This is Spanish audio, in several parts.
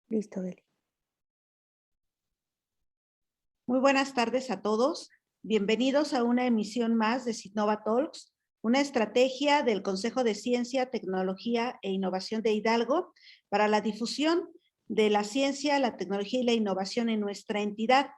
Listo, Beli. Muy buenas tardes a todos. Bienvenidos a una emisión más de Citnova Talks, una estrategia del Consejo de Ciencia, Tecnología e Innovación de Hidalgo para la difusión de la ciencia, la tecnología y la innovación en nuestra entidad.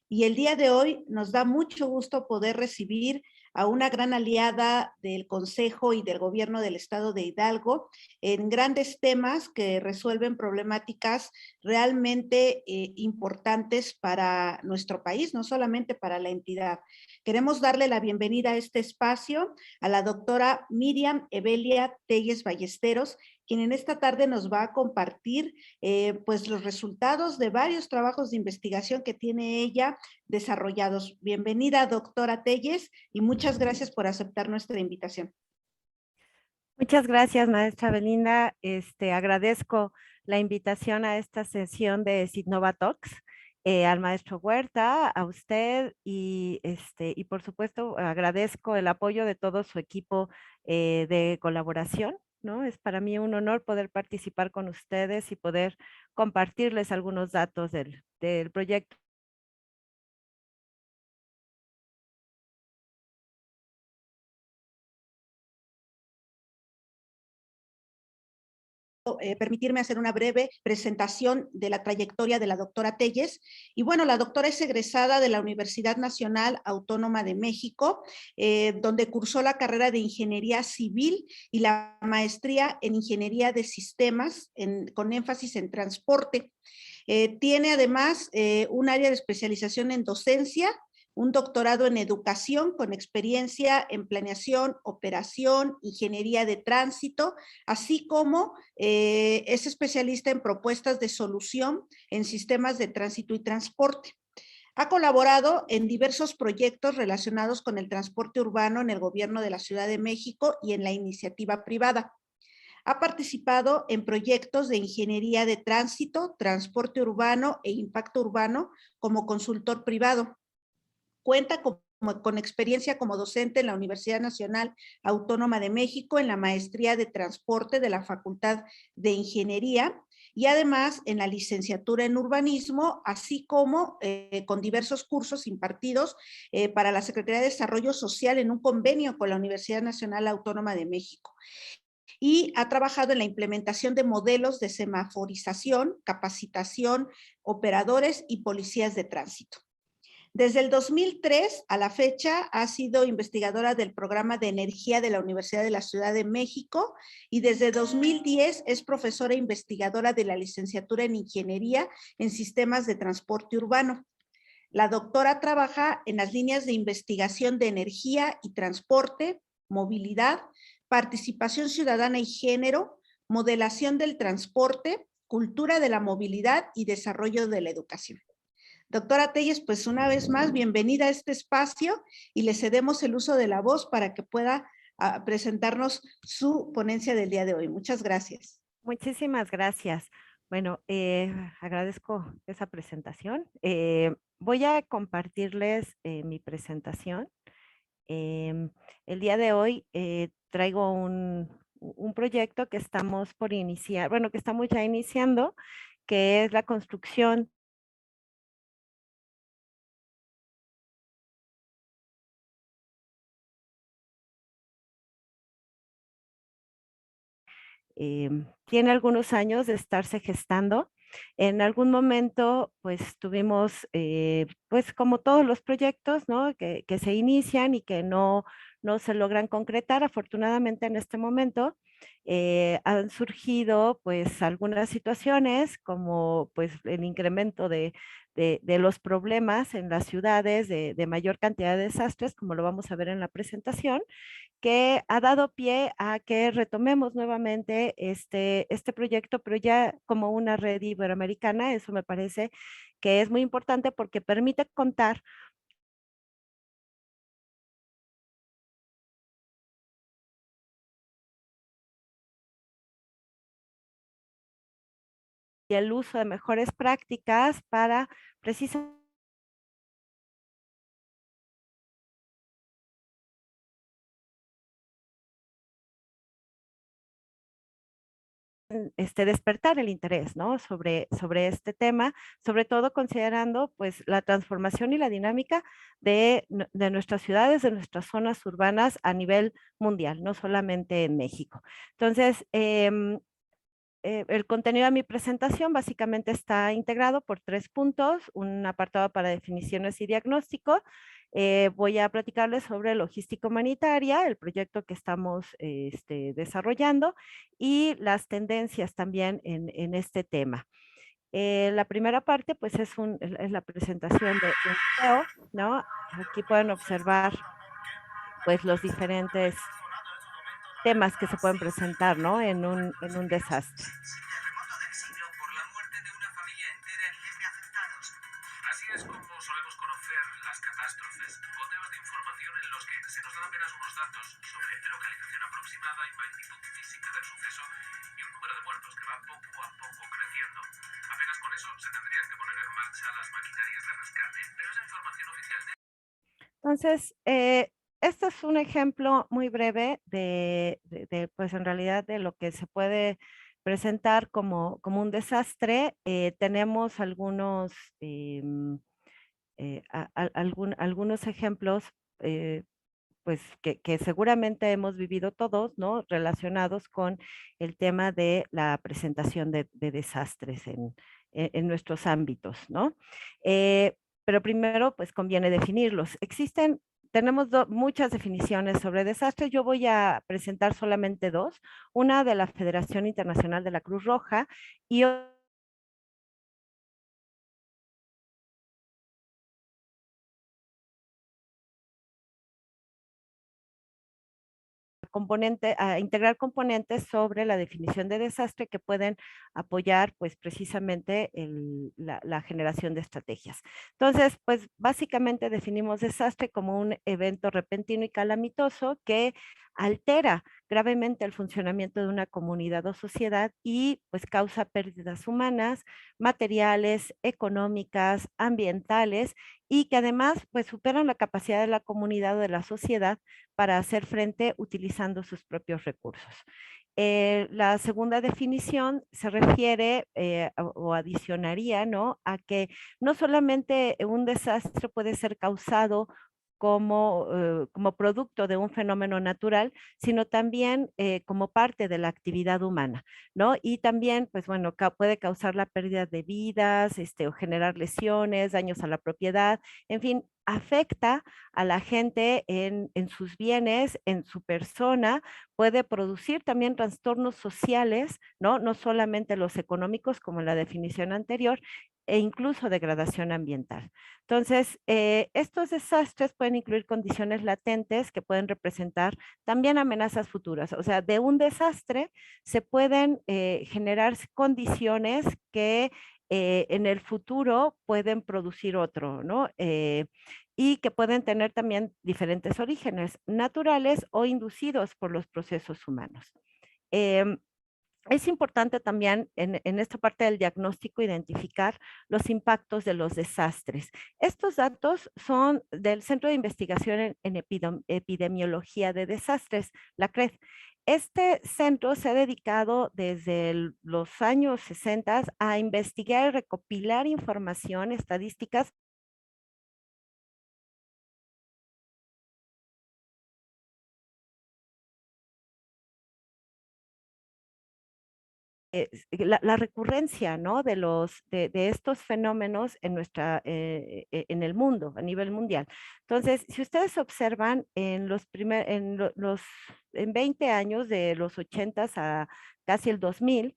Y el día de hoy nos da mucho gusto poder recibir a una gran aliada del Consejo y del Gobierno del Estado de Hidalgo en grandes temas que resuelven problemáticas realmente importantes para nuestro país, no solamente para la entidad. Queremos darle la bienvenida a este espacio a la doctora Miriam Evelia Telles Ballesteros, quien en esta tarde nos va a compartir pues los resultados de varios trabajos de investigación que tiene ella desarrollados. Bienvenida, doctora Telles, y muchas gracias por aceptar nuestra invitación. Muchas gracias, maestra Belinda. Agradezco la invitación a esta sesión de Citnova Talks, al maestro Huerta, a usted y por supuesto agradezco el apoyo de todo su equipo de colaboración, ¿no? Es para mí un honor poder participar con ustedes y poder compartirles algunos datos del proyecto. Permitirme hacer una breve presentación de la trayectoria de la doctora Telles. Y bueno, la doctora es egresada de la Universidad Nacional Autónoma de México, donde cursó la carrera de Ingeniería Civil y la maestría en Ingeniería de Sistemas, con énfasis en transporte. Tiene además un área de especialización en docencia, un doctorado en educación con experiencia en planeación, operación, ingeniería de tránsito, así como es especialista en propuestas de solución en sistemas de tránsito y transporte. Ha colaborado en diversos proyectos relacionados con el transporte urbano en el gobierno de la Ciudad de México y en la iniciativa privada. Ha participado en proyectos de ingeniería de tránsito, transporte urbano e impacto urbano como consultor privado. Cuenta con experiencia como docente en la Universidad Nacional Autónoma de México en la maestría de transporte de la Facultad de Ingeniería y además en la licenciatura en urbanismo, así como con diversos cursos impartidos para la Secretaría de Desarrollo Social en un convenio con la Universidad Nacional Autónoma de México. Y ha trabajado en la implementación de modelos de semaforización, capacitación, operadores y policías de tránsito. Desde el 2003 a la fecha ha sido investigadora del programa de energía de la Universidad de la Ciudad de México y desde 2010 es profesora investigadora de la licenciatura en Ingeniería en Sistemas de Transporte Urbano. La doctora trabaja en las líneas de investigación de energía y transporte, movilidad, participación ciudadana y género, modelación del transporte, cultura de la movilidad y desarrollo de la educación. Doctora Telles, pues una vez más, bienvenida a este espacio y le cedemos el uso de la voz para que pueda presentarnos su ponencia del día de hoy. Muchas gracias. Muchísimas gracias. Bueno, agradezco esa presentación. Voy a compartirles mi presentación. Em, el día de hoy traigo un proyecto que estamos por iniciar, bueno, que estamos ya iniciando, que es la construcción tiene algunos años de estarse gestando. En algún momento, pues tuvimos, pues como todos los proyectos, ¿no? Que se inician y que no se logran concretar. Afortunadamente en este momento han surgido pues algunas situaciones como pues el incremento de los problemas en las ciudades, de mayor cantidad de desastres, como lo vamos a ver en la presentación, que ha dado pie a que retomemos nuevamente este proyecto, pero ya como una red iberoamericana. Eso me parece que es muy importante porque permite contar el uso de mejores prácticas para precisamente despertar el interés, ¿no? Sobre este tema, sobre todo considerando pues la transformación y la dinámica de nuestras ciudades, de nuestras zonas urbanas a nivel mundial, no solamente en México. Entonces, el contenido de mi presentación básicamente está integrado por 3 puntos, un apartado para definiciones y diagnóstico. Voy a platicarles sobre logística humanitaria, el proyecto que estamos desarrollando y las tendencias también en este tema. La primera parte pues es la presentación de un video, ¿no? Aquí pueden observar pues los diferentes temas que se pueden presentar, ¿no? En un desastre. Así es como solemos conocer las catástrofes, goteos de información en los que se nos dan apenas unos datos sobre localización aproximada y magnitud física del suceso y un número de muertos que va poco a poco creciendo. Apenas con eso se tendrían que poner en marcha las maquinarias de rescate, pero esa información oficial de... Entonces, este es un ejemplo muy breve pues en realidad de lo que se puede presentar como un desastre. Tenemos algunos, algunos ejemplos, pues que seguramente hemos vivido todos, ¿no? Relacionados con el tema de la presentación de desastres en nuestros ámbitos, ¿no? Pero primero, pues conviene definirlos. Tenemos muchas definiciones sobre desastres. Yo voy a presentar solamente 2, una de la Federación Internacional de la Cruz Roja y a integrar componentes sobre la definición de desastre que pueden apoyar pues precisamente la generación de estrategias. Entonces, pues básicamente definimos desastre como un evento repentino y calamitoso que altera gravemente el funcionamiento de una comunidad o sociedad y pues causa pérdidas humanas, materiales, económicas, ambientales y que además pues superan la capacidad de la comunidad o de la sociedad para hacer frente utilizando sus propios recursos. La segunda definición se refiere o adicionaría, ¿no? A que no solamente un desastre puede ser causado como producto de un fenómeno natural, sino también como parte de la actividad humana, ¿no? Y también, pues bueno, puede causar la pérdida de vidas, o generar lesiones, daños a la propiedad, en fin, afecta a la gente en sus bienes, en su persona, puede producir también trastornos sociales, ¿no? No solamente los económicos como en la definición anterior, e incluso degradación ambiental. Entonces, estos desastres pueden incluir condiciones latentes que pueden representar también amenazas futuras. O sea, de un desastre se pueden generar condiciones que en el futuro pueden producir otro, ¿no? Y que pueden tener también diferentes orígenes, naturales o inducidos por los procesos humanos. Em, es importante también en esta parte del diagnóstico identificar los impactos de los desastres. Estos datos son del Centro de Investigación en Epidemiología de Desastres, la CRED. Este centro se ha dedicado desde los años 60 a investigar y recopilar información, estadísticas la recurrencia, ¿no? De estos fenómenos en el mundo, a nivel mundial. Entonces, si ustedes observan en 20 años, de los 80 a casi el 2000,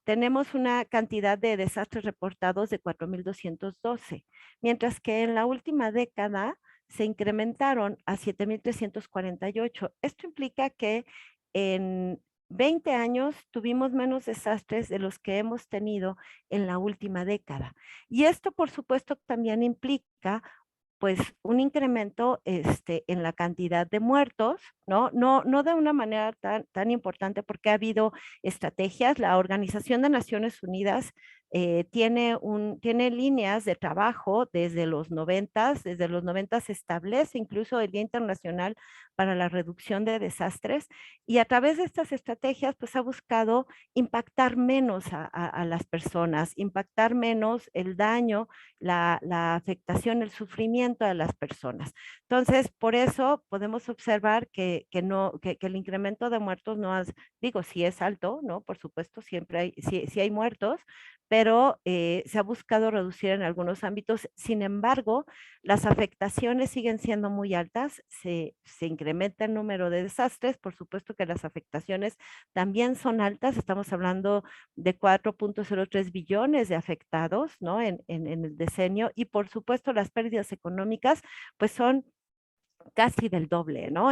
tenemos una cantidad de desastres reportados de 4.212, mientras que en la última década se incrementaron a 7.348. Esto implica que en 20 años tuvimos menos desastres de los que hemos tenido en la última década. Y esto, por supuesto, también implica pues un incremento en la cantidad de muertos, ¿no? No de una manera tan importante porque ha habido estrategias. La Organización de Naciones Unidas tiene líneas de trabajo desde los 90, se establece incluso el Día Internacional para la reducción de desastres y a través de estas estrategias pues ha buscado impactar menos a las personas, impactar menos el daño, la afectación, el sufrimiento de las personas. Entonces, por eso podemos observar que el incremento de muertos no es, digo, sí es alto, ¿no? Por supuesto, siempre hay, sí hay muertos, pero se ha buscado reducir en algunos ámbitos. Sin embargo, las afectaciones siguen siendo muy altas, se incrementa el número de desastres, por supuesto que las afectaciones también son altas, estamos hablando de 4.03 billones de afectados, ¿no? En el decenio y por supuesto las pérdidas económicas pues son casi del doble, ¿no?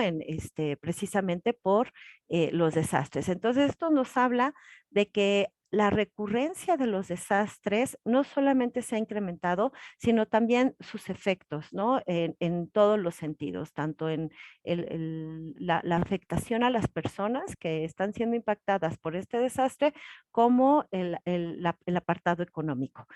Precisamente por los desastres. Entonces, esto nos habla de que la recurrencia de los desastres no solamente se ha incrementado, sino también sus efectos, ¿no? En todos los sentidos, tanto en la afectación a las personas que están siendo impactadas por este desastre, como el apartado económico.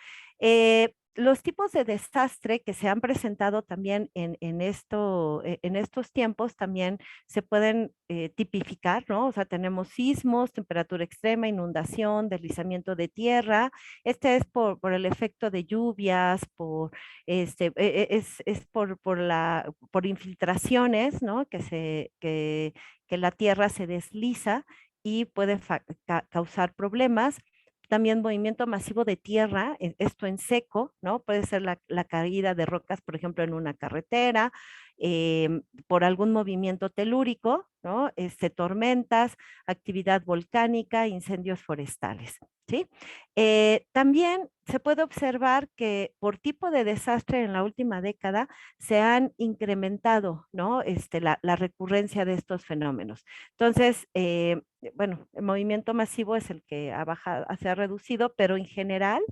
Los tipos de desastre que se han presentado también en estos tiempos también se pueden tipificar, ¿no? O sea, tenemos sismos, temperatura extrema, inundación, deslizamiento de tierra. Este es por el efecto de lluvias, es por infiltraciones, ¿no? Que la tierra se desliza y puede causar problemas. También movimiento masivo de tierra, esto en seco, ¿no? Puede ser la caída de rocas, por ejemplo, en una carretera, por algún movimiento telúrico, ¿no? Tormentas, actividad volcánica, incendios forestales, ¿sí? También se puede observar que por tipo de desastre en la última década se han incrementado, ¿no? La recurrencia de estos fenómenos. Entonces, bueno, el movimiento masivo es el que ha bajado, se ha reducido, pero en general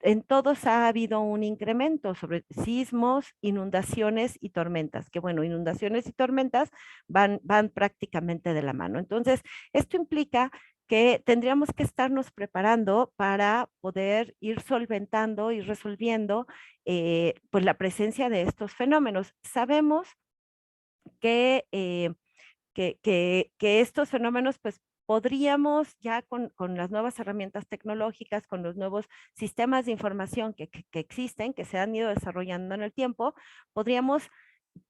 en todos ha habido un incremento sobre sismos, inundaciones y tormentas, que bueno, inundaciones y tormentas van prácticamente de la mano. Entonces, esto implica que tendríamos que estarnos preparando para poder ir solventando y resolviendo pues la presencia de estos fenómenos. Sabemos que que estos fenómenos, pues podríamos ya con las nuevas herramientas tecnológicas, con los nuevos sistemas de información que existen, que se han ido desarrollando en el tiempo, podríamos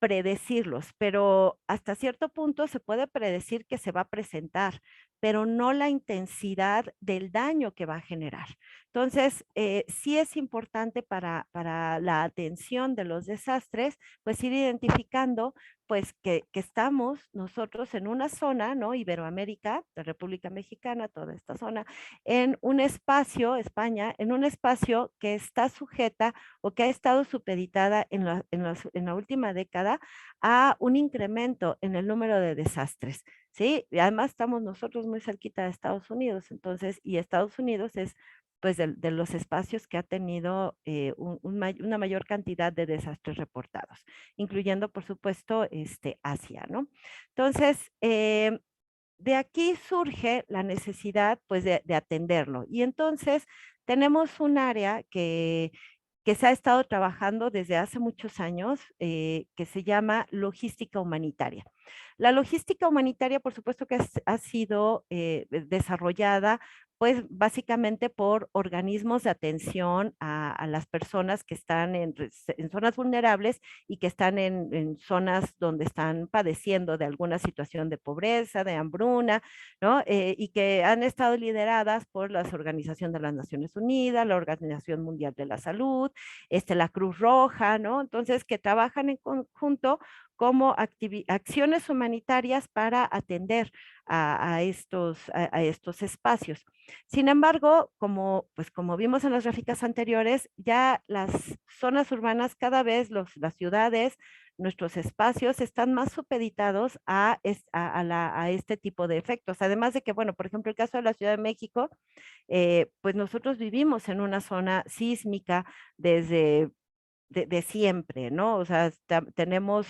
predecirlos, pero hasta cierto punto se puede predecir que se va a presentar, pero no la intensidad del daño que va a generar. Entonces, sí es importante para la atención de los desastres, pues ir identificando pues que estamos nosotros en una zona, ¿no? Iberoamérica, la República Mexicana, toda esta zona, en un espacio, España, en un espacio que está sujeta o que ha estado supeditada en la última década a un incremento en el número de desastres, ¿sí? Y además estamos nosotros muy cerquita de Estados Unidos, entonces, y Estados Unidos es pues de los espacios que ha tenido una mayor cantidad de desastres reportados, incluyendo, por supuesto, Asia, ¿no? Entonces, de aquí surge la necesidad, pues, de atenderlo. Y entonces, tenemos un área que se ha estado trabajando desde hace muchos años, que se llama logística humanitaria. La logística humanitaria, por supuesto que ha sido desarrollada pues básicamente por organismos de atención a las personas que están en zonas vulnerables y que están en zonas donde están padeciendo de alguna situación de pobreza, de hambruna, ¿no? Y que han estado lideradas por la Organización de las Naciones Unidas, la Organización Mundial de la Salud, la Cruz Roja, ¿no? Entonces, que trabajan en conjunto como acciones humanitarias para atender a estos espacios. Sin embargo, pues como vimos en las gráficas anteriores, ya las zonas urbanas cada vez, las ciudades, nuestros espacios están más supeditados a este tipo de efectos. Además de que, bueno, por ejemplo, el caso de la Ciudad de México, pues nosotros vivimos en una zona sísmica desde de siempre, ¿no? O sea, tenemos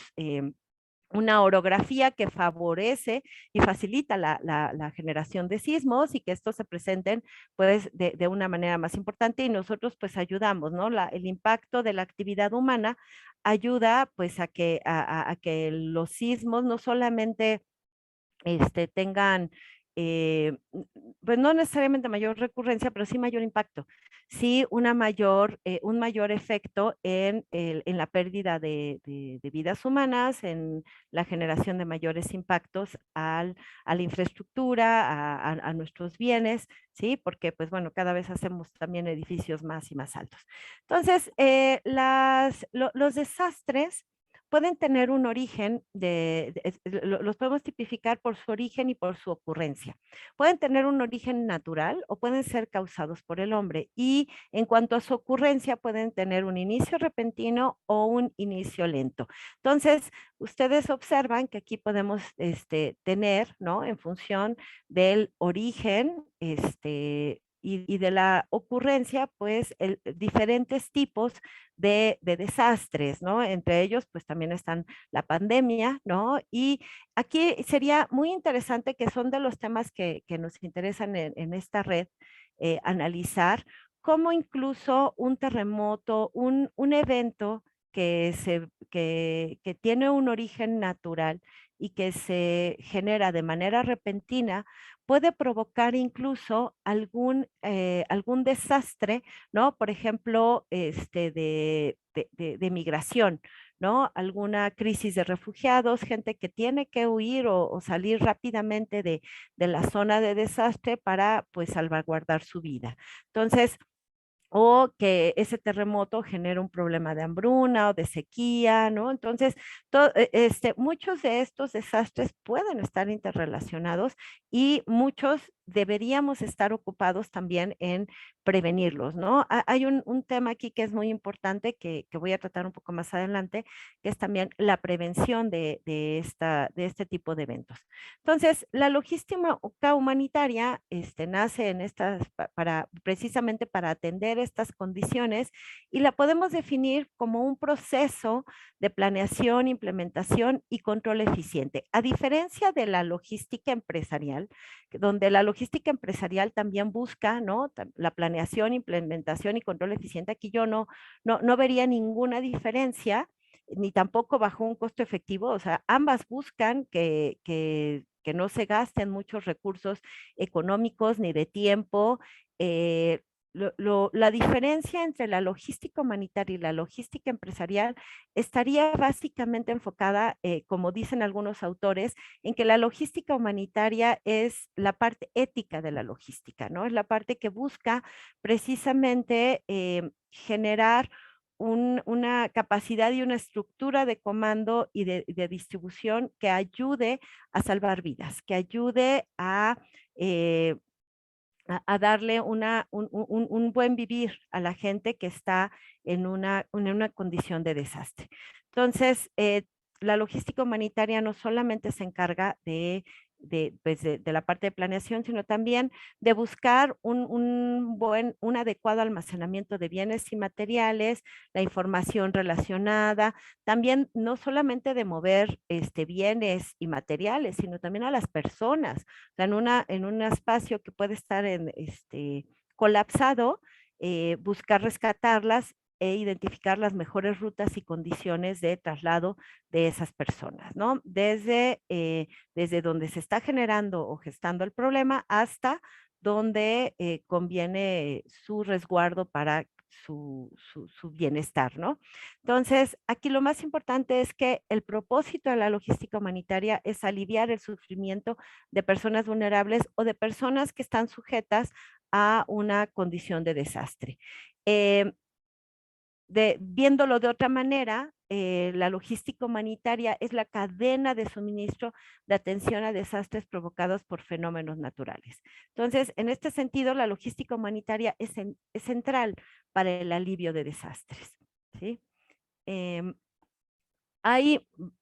una orografía que favorece y facilita la generación de sismos y que estos se presenten pues de una manera más importante y nosotros pues ayudamos, ¿no? El impacto de la actividad humana ayuda pues a que los sismos no solamente tengan, pues no necesariamente mayor recurrencia, pero sí mayor impacto, sí un mayor efecto en la pérdida de vidas humanas, en la generación de mayores impactos a la infraestructura, a nuestros bienes, ¿sí? Porque, pues bueno, cada vez hacemos también edificios más y más altos. Entonces, los desastres pueden tener un origen los podemos tipificar por su origen y por su ocurrencia. Pueden tener un origen natural o pueden ser causados por el hombre. Y en cuanto a su ocurrencia, pueden tener un inicio repentino o un inicio lento. Entonces, ustedes observan que aquí podemos tener, ¿no? En función del origen, y de la ocurrencia, pues, diferentes tipos de desastres, ¿no? Entre ellos, pues también están la pandemia, ¿no? Y aquí sería muy interesante, que son de los temas que nos interesan en esta red, analizar cómo incluso un terremoto, un evento que tiene un origen natural y que se genera de manera repentina, puede provocar incluso algún desastre, ¿no? Por ejemplo, de migración, ¿no? Alguna crisis de refugiados, gente que tiene que huir o salir rápidamente de la zona de desastre para, pues, salvaguardar su vida. Entonces, o que ese terremoto genera un problema de hambruna o de sequía, ¿no? Entonces, muchos de estos desastres pueden estar interrelacionados y muchos deberíamos estar ocupados también en prevenirlos, ¿no? Hay un tema aquí que es muy importante que voy a tratar un poco más adelante, que es también la prevención de este tipo de eventos. Entonces, la logística humanitaria nace en precisamente para atender estas condiciones, y la podemos definir como un proceso de planeación, implementación y control eficiente. A diferencia de la logística empresarial, donde la logística empresarial también busca, ¿no? La planeación, implementación y control eficiente, aquí yo no vería ninguna diferencia, ni tampoco bajo un costo efectivo. O sea, ambas buscan que no se gasten muchos recursos económicos ni de tiempo. eh, la diferencia entre la logística humanitaria y la logística empresarial estaría básicamente enfocada, como dicen algunos autores, en que la logística humanitaria es la parte ética de la logística, ¿no? Es la parte que busca precisamente generar una capacidad y una estructura de comando y de distribución que ayude a salvar vidas, que ayude eh, a darle un buen vivir a la gente que está en una condición de desastre. Entonces, la logística humanitaria no solamente se encarga pues, de la parte de planeación, sino también de buscar un adecuado almacenamiento de bienes y materiales, la información relacionada, también no solamente de mover bienes y materiales, sino también a las personas. O sea, en un espacio que puede estar colapsado, buscar rescatarlas e identificar las mejores rutas y condiciones de traslado de esas personas, ¿no? Desde donde se está generando o gestando el problema hasta donde conviene su resguardo para su bienestar, ¿no? Entonces, aquí lo más importante es que el propósito de la logística humanitaria es aliviar el sufrimiento de personas vulnerables o de personas que están sujetas a una condición de desastre. Eh, Viéndolo de otra manera, la logística humanitaria es la cadena de suministro de atención a desastres provocados por fenómenos naturales. Entonces, en este sentido, la logística humanitaria es central para el alivio de desastres, ¿sí? Em,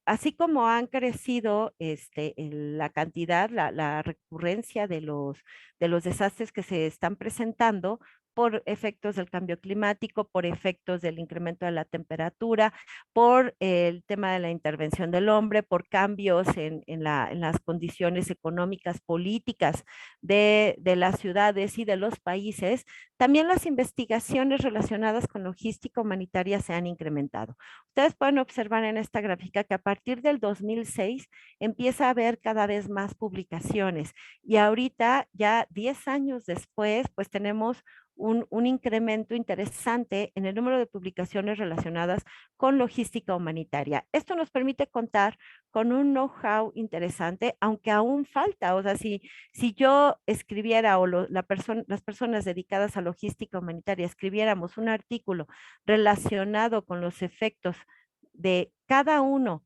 Así como han crecido la cantidad, la recurrencia de los desastres que se están presentando, por efectos del cambio climático, por efectos del incremento de la temperatura, por el tema de la intervención del hombre, por cambios en las condiciones económicas, políticas de las ciudades y de los países. También las investigaciones relacionadas con logística humanitaria se han incrementado. Ustedes pueden observar en esta gráfica que a partir del 2006 empieza a haber cada vez más publicaciones y ahorita ya 10 años después, pues tenemos un incremento interesante en el número de publicaciones relacionadas con logística humanitaria. Esto nos permite contar con un know-how interesante, aunque aún falta. O sea, si yo escribiera o las personas dedicadas a logística humanitaria escribiéramos un artículo relacionado con los efectos de cada uno,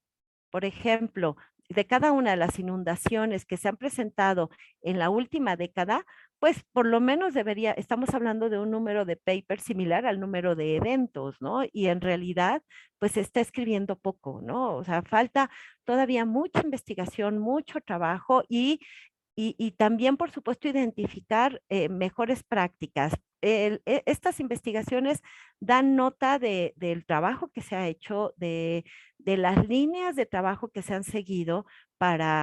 por ejemplo, de cada una de las inundaciones que se han presentado en la última década, pues por lo menos estamos hablando de un número de papers similar al número de eventos, ¿no? Y en realidad, pues se está escribiendo poco, ¿no? O sea, falta todavía mucha investigación, mucho trabajo y también, por supuesto, identificar mejores prácticas. Estas investigaciones dan nota del trabajo que se ha hecho, de las líneas de trabajo que se han seguido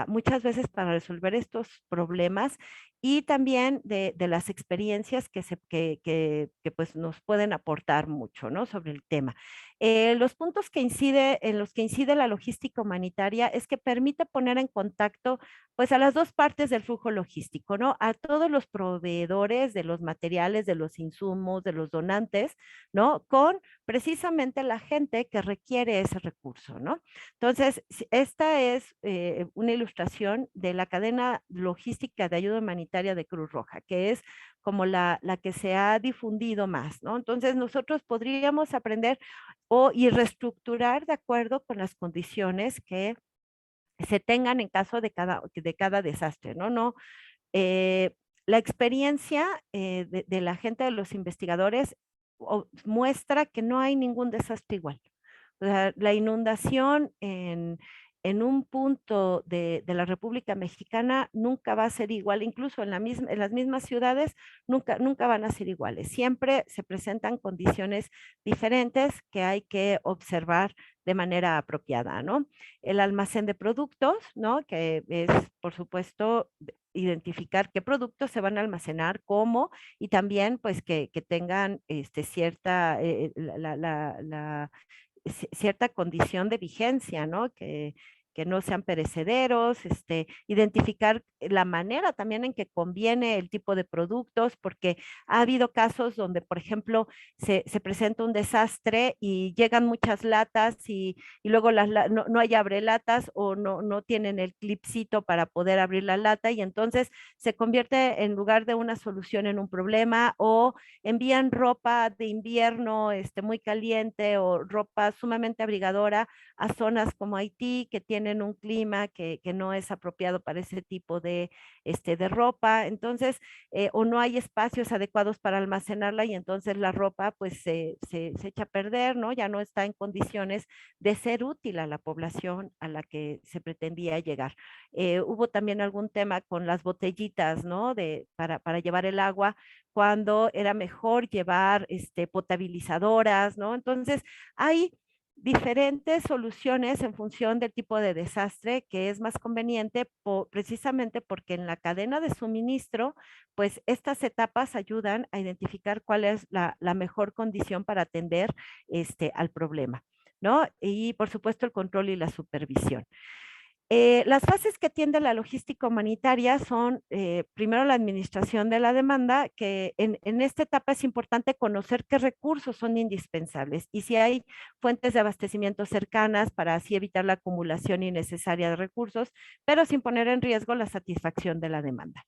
muchas veces para resolver estos problemas y también de las experiencias que pues nos pueden aportar mucho, ¿no? Sobre el tema. Los puntos en los que incide la logística humanitaria es que permite poner en contacto pues a las dos partes del flujo logístico, ¿no? A todos los proveedores de los materiales, de los insumos, de los donantes, ¿no? Con precisamente la gente que requiere ese recurso, ¿no? Entonces, esta es una ilustración de la cadena logística de ayuda humanitaria de Cruz Roja, que es como la que se ha difundido más, ¿no? Entonces, nosotros podríamos aprender y reestructurar de acuerdo con las condiciones que se tengan en caso de cada desastre, ¿no? No, eh, la experiencia de la gente, de los investigadores, muestra que no hay ningún desastre igual. O sea, la inundación en un punto de la República Mexicana nunca va a ser igual, incluso en las mismas ciudades nunca van a ser iguales. Siempre se presentan condiciones diferentes que hay que observar de manera apropiada, ¿no? El almacén de productos, ¿no? Que es, por supuesto, identificar qué productos se van a almacenar, cómo, y también pues que tengan cierta, cierta condición de vigencia, ¿no? Que no sean perecederos, identificar la manera también en que conviene el tipo de productos, porque ha habido casos donde, por ejemplo, se presenta un desastre y llegan muchas latas y luego no hay abrelatas o no tienen el clipcito para poder abrir la lata y entonces se convierte en lugar de una solución en un problema o envían ropa de invierno muy caliente o ropa sumamente abrigadora a zonas como Haití que tienen un clima que no es apropiado para ese tipo de ropa. Entonces, o no hay espacios adecuados para almacenarla y entonces la ropa pues se echa a perder, ¿no? Ya no está en condiciones de ser útil a la población a la que se pretendía llegar. Hubo también algún tema con las botellitas, ¿no? Para llevar el agua cuando era mejor llevar potabilizadoras, ¿no? Entonces, hay diferentes soluciones en función del tipo de desastre que es más conveniente precisamente porque en la cadena de suministro, pues estas etapas ayudan a identificar cuál es la mejor condición para atender al problema, ¿no? Y por supuesto el control y la supervisión. Las fases que atiende la logística humanitaria son, primero, la administración de la demanda, que en esta etapa es importante conocer qué recursos son indispensables y si hay fuentes de abastecimiento cercanas para así evitar la acumulación innecesaria de recursos, pero sin poner en riesgo la satisfacción de la demanda.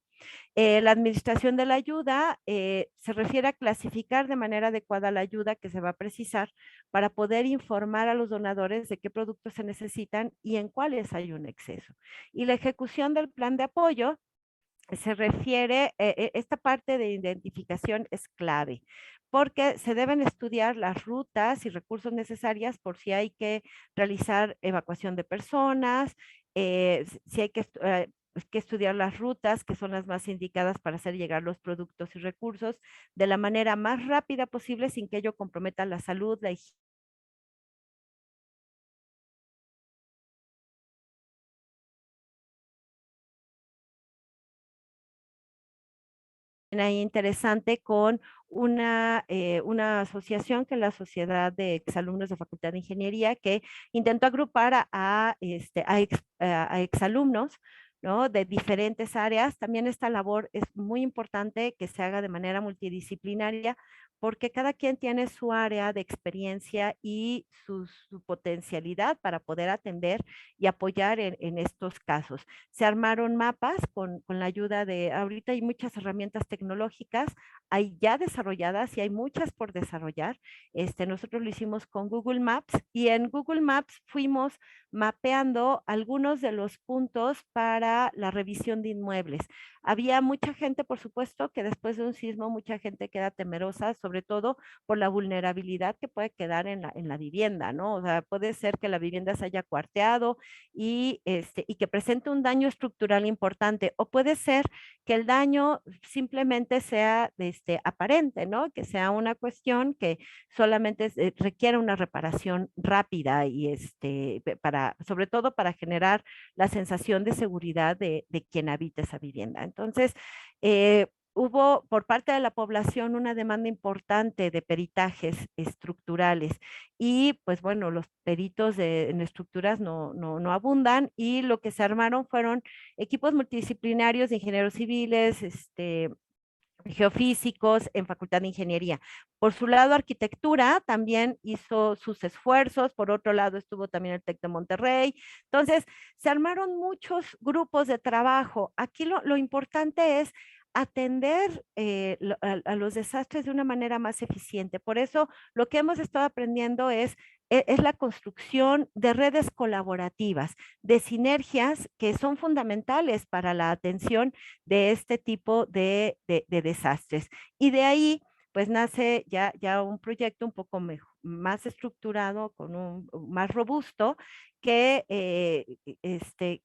La administración de la ayuda se refiere a clasificar de manera adecuada la ayuda que se va a precisar para poder informar a los donadores de qué productos se necesitan y en cuáles hay un exceso. Y la ejecución del plan de apoyo se refiere, esta parte de identificación es clave, porque se deben estudiar las rutas y recursos necesarias por si hay que realizar evacuación de personas, si hay que que estudiar las rutas que son las más indicadas para hacer llegar los productos y recursos de la manera más rápida posible sin que ello comprometa la salud, la higiene. Ahí interesante con una asociación que es la Sociedad de Exalumnos de Facultad de Ingeniería, que intentó agrupar a exalumnos, ¿no? De diferentes áreas. También esta labor es muy importante que se haga de manera multidisciplinaria porque cada quien tiene su área de experiencia y su potencialidad para poder atender y apoyar en estos casos. Se armaron mapas con la ayuda de, ahorita hay muchas herramientas tecnológicas, hay ya desarrolladas y hay muchas por desarrollar. Nosotros lo hicimos con Google Maps y en Google Maps fuimos mapeando algunos de los puntos para la revisión de inmuebles. Había mucha gente, por supuesto, que después de un sismo, mucha gente queda temerosa, sobre todo por la vulnerabilidad que puede quedar en la vivienda, ¿no? O sea, puede ser que la vivienda se haya cuarteado y que presente un daño estructural importante, o puede ser que el daño simplemente sea aparente, ¿no? Que sea una cuestión que solamente requiere una reparación rápida y sobre todo para generar la sensación de seguridad de quien habita esa vivienda. Entonces, hubo por parte de la población una demanda importante de peritajes estructurales y pues bueno, los peritos en estructuras no abundan y lo que se armaron fueron equipos multidisciplinarios de ingenieros civiles, geofísicos en Facultad de Ingeniería. Por su lado, arquitectura también hizo sus esfuerzos, por otro lado estuvo también el TEC de Monterrey. Entonces, se armaron muchos grupos de trabajo. Aquí lo importante es atender a los desastres de una manera más eficiente. Por eso, lo que hemos estado aprendiendo es la construcción de redes colaborativas, de sinergias que son fundamentales para la atención de este tipo de desastres. Y de ahí, pues nace ya un proyecto un poco más estructurado, más robusto, que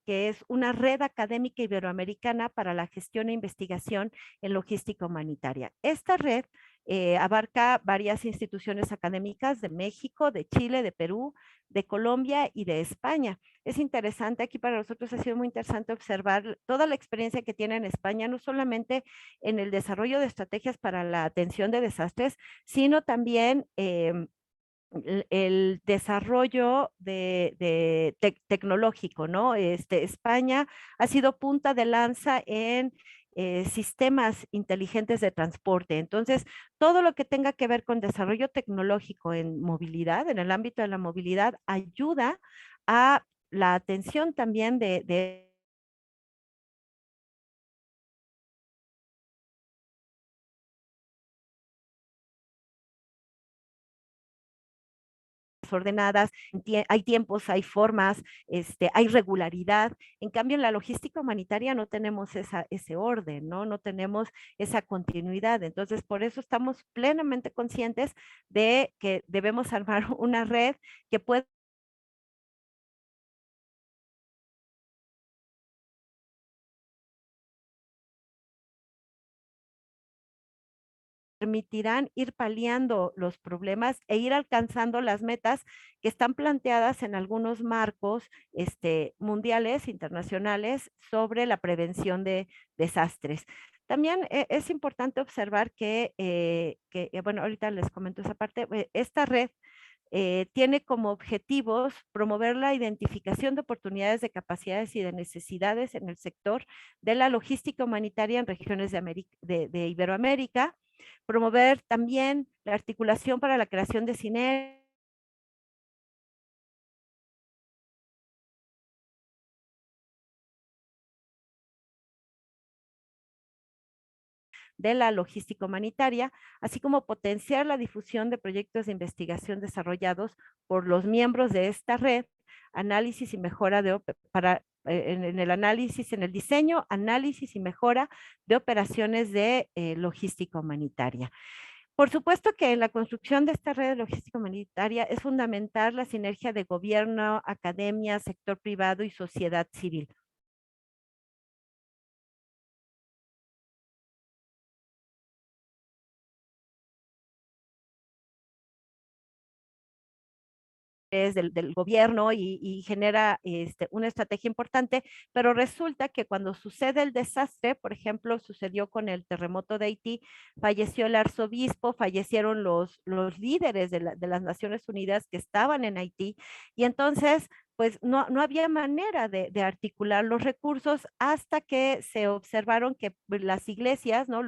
es una red académica iberoamericana para la gestión e investigación en logística humanitaria. Esta red abarca varias instituciones académicas de México, de Chile, de Perú, de Colombia y de España. Es interesante, aquí para nosotros ha sido muy interesante observar toda la experiencia que tiene en España, no solamente en el desarrollo de estrategias para la atención de desastres, sino también el desarrollo tecnológico, ¿no? España ha sido punta de lanza en sistemas inteligentes de transporte. Entonces, todo lo que tenga que ver con desarrollo tecnológico en movilidad, en el ámbito de la movilidad, ayuda a la atención también de ordenadas, hay tiempos, hay formas, hay regularidad. En cambio, en la logística humanitaria no tenemos ese orden, ¿no? No tenemos esa continuidad. Entonces, por eso estamos plenamente conscientes de que debemos armar una red que pueda permitirán ir paliando los problemas e ir alcanzando las metas que están planteadas en algunos marcos mundiales, internacionales, sobre la prevención de desastres. También es importante observar bueno, ahorita les comento esa parte, esta red tiene como objetivos promover la identificación de oportunidades de capacidades y de necesidades en el sector de la logística humanitaria en regiones de Iberoamérica, promover también la articulación para la creación de sinergias de la logística humanitaria, así como potenciar la difusión de proyectos de investigación desarrollados por los miembros de esta red, análisis y mejora en el análisis, en el diseño, análisis y mejora de operaciones de logística humanitaria. Por supuesto que en la construcción de esta red de logística humanitaria es fundamental la sinergia de gobierno, academia, sector privado y sociedad civil. del gobierno y genera una estrategia importante, pero resulta que cuando sucede el desastre, por ejemplo, sucedió con el terremoto de Haití, falleció el arzobispo, fallecieron los líderes de las Naciones Unidas que estaban en Haití, y entonces pues no había manera de articular los recursos hasta que se observaron que las iglesias, ¿no?